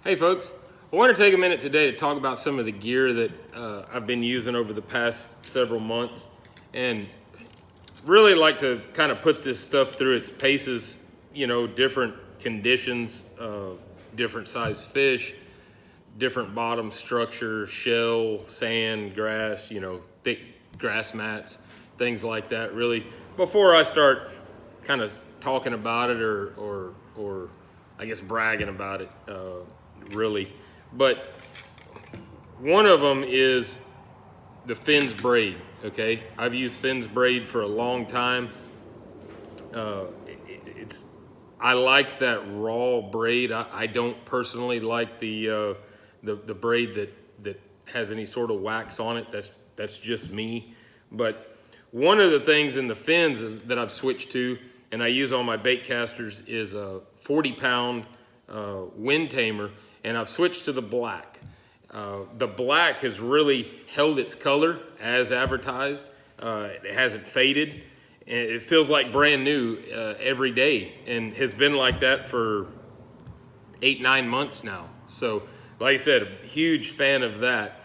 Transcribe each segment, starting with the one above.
Hey folks, I want to take a minute today to talk about some of the gear that I've been using over the past several months, and really like to kind of put this stuff through its paces, different conditions, different size fish, different bottom structure, shell, sand, grass, thick grass mats, things like that. Really, before I start kind of talking about it or I guess bragging about it, really. But one of them is the Finn's braid. Okay, I've used Finn's braid for a long time. I like that raw braid. I don't personally like the braid that has any sort of wax on it. That's just me. But one of the things in the fins that I've switched to, and I use on my bait casters, is a 40-pound wind tamer, and I've switched to the black. The black has really held its color as advertised. It hasn't faded. And it feels like brand new every day, and has been like that for 8-9 months now. So, like I said, a huge fan of that.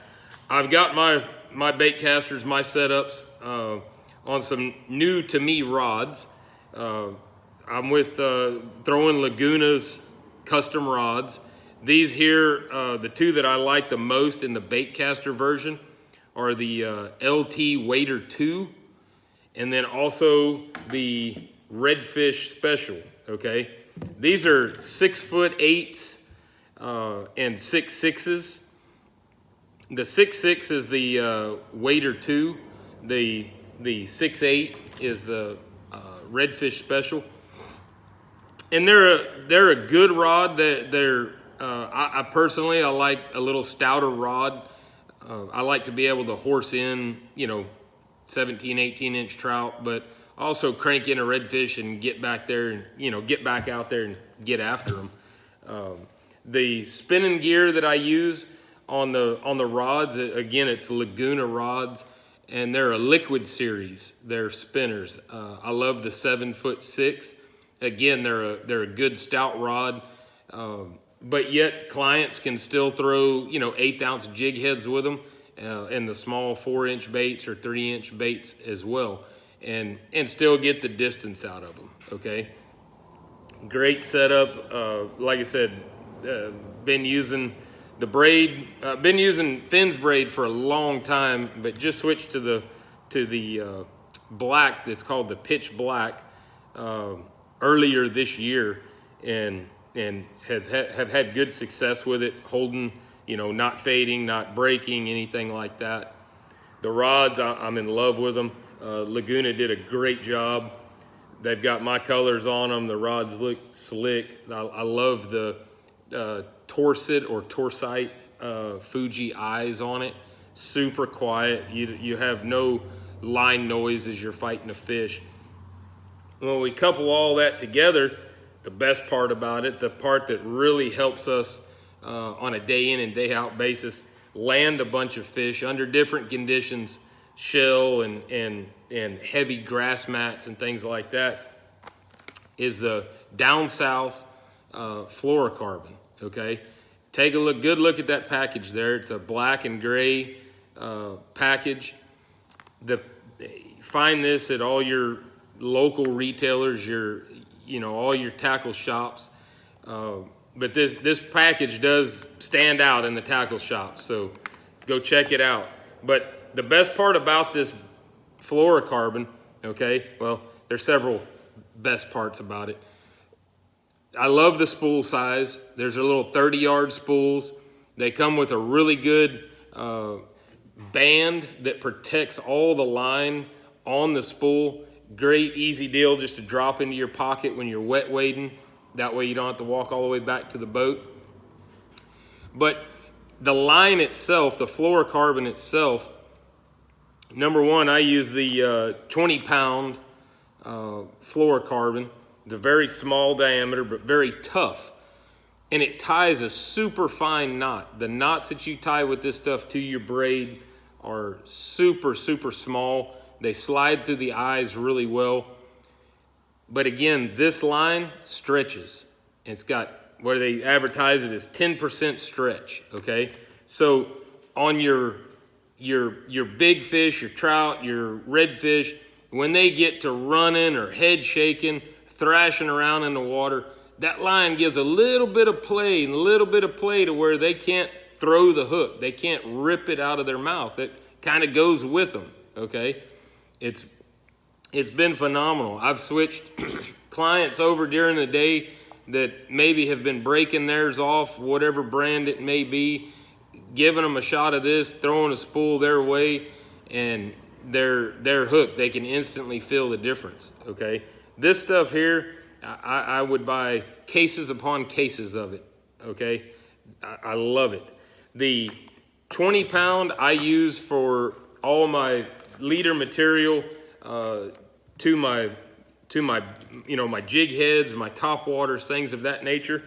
I've got my bait casters, my setups on some new to me rods. I'm with throwing Laguna's custom rods. These here, the two that I like the most in the bait caster version are the LT Wader 2, and then also the Redfish Special. Okay, these are 6'8" and 6'6". The 6'6" is the Wader 2. The 6'8" is the Redfish Special, and they're a good rod. I personally like a little stouter rod. I like to be able to horse in 17, 18-inch trout, but also crank in a redfish and get back there and get back out there and get after them. The spinning gear that I use on the rods, again, it's Laguna rods, and they're a liquid series. They're spinners. I love the 7'6". Again, they're a good stout rod, but yet clients can still throw 1/8-ounce jig heads with them, and the small 4-inch baits or 3-inch baits as well, and still get the distance out of them. Okay, great setup. Like I said, been using the braid, been using Finn's braid for a long time, but just switched to the black that's called the pitch black earlier this year, and have had good success with it, holding, not fading, not breaking, anything like that. The rods, I'm in love with them. Laguna did a great job. They've got my colors on them. The rods look slick. I love the Torsit or Torsite Fuji eyes on it. Super quiet. You have no line noise as you're fighting a fish. When we couple all that together, the best part about it, the part that really helps us on a day in and day out basis land a bunch of fish under different conditions, shell and heavy grass mats and things like that, is the down south fluorocarbon. Okay, take a good look at that package there. It's a black and gray package. Find this at all your local retailers, all your tackle shops. But this package does stand out in the tackle shops, so go check it out. But the best part about this fluorocarbon, okay, well, there's several best parts about it. I love the spool size. There's a little 30-yard spools. They come with a really good band that protects all the line on the spool. Great, easy deal just to drop into your pocket when you're wet wading. That way you don't have to walk all the way back to the boat. But the line itself, the fluorocarbon itself, number one, I use the 20-pound fluorocarbon. It's a very small diameter, but very tough. And it ties a super fine knot. The knots that you tie with this stuff to your braid are super, super small. They slide through the eyes really well. But again, this line stretches. It's got where they advertise it as 10% stretch, okay? So on your big fish, your trout, your redfish, when they get to running or head shaking, thrashing around in the water, that line gives a little bit of play and a little bit of play to where they can't throw the hook. They can't rip it out of their mouth. It kind of goes with them, okay? It's been phenomenal. I've switched clients over during the day that maybe have been breaking theirs off, whatever brand it may be, giving them a shot of this, throwing a spool their way, and they're hooked. They can instantly feel the difference, okay? This stuff here, I would buy cases upon cases of it, okay? I love it. The 20 pound I use for all my leader material, to my my jig heads, my top waters, things of that nature.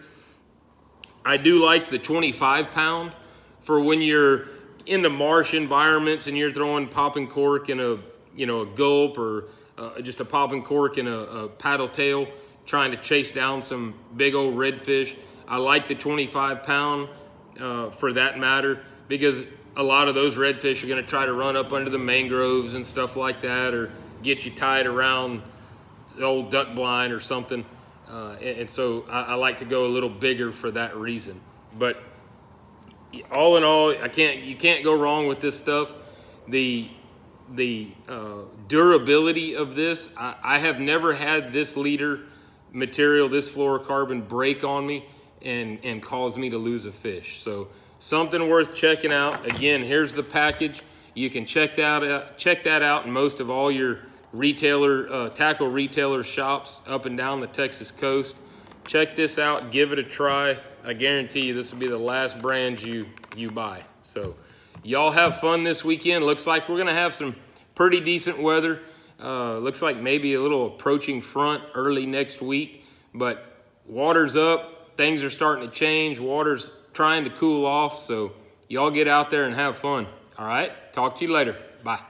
I do like the 25 pound for when you're in the marsh environments and you're throwing popping cork in a gulp, or just a popping cork in a paddle tail, trying to chase down some big old redfish. I like the 25 pound for that matter, because a lot of those redfish are going to try to run up under the mangroves and stuff like that, or get you tied around the old duck blind or something. And so I like to go a little bigger for that reason. But all in all, you can't go wrong with this stuff. The durability of this, I have never had this leader material, this fluorocarbon, break on me and cause me to lose a fish. So something worth checking out. Again, here's the package. You can check that out in most of all your tackle retailer shops up and down the Texas coast. Check this out, give it a try. I guarantee you this will be the last brand you buy. So y'all have fun this weekend. Looks like we're gonna have some pretty decent weather. Looks like maybe a little approaching front early next week, but water's up, things are starting to change, water's trying to cool off, so y'all get out there and have fun. All right, talk to you later. Bye.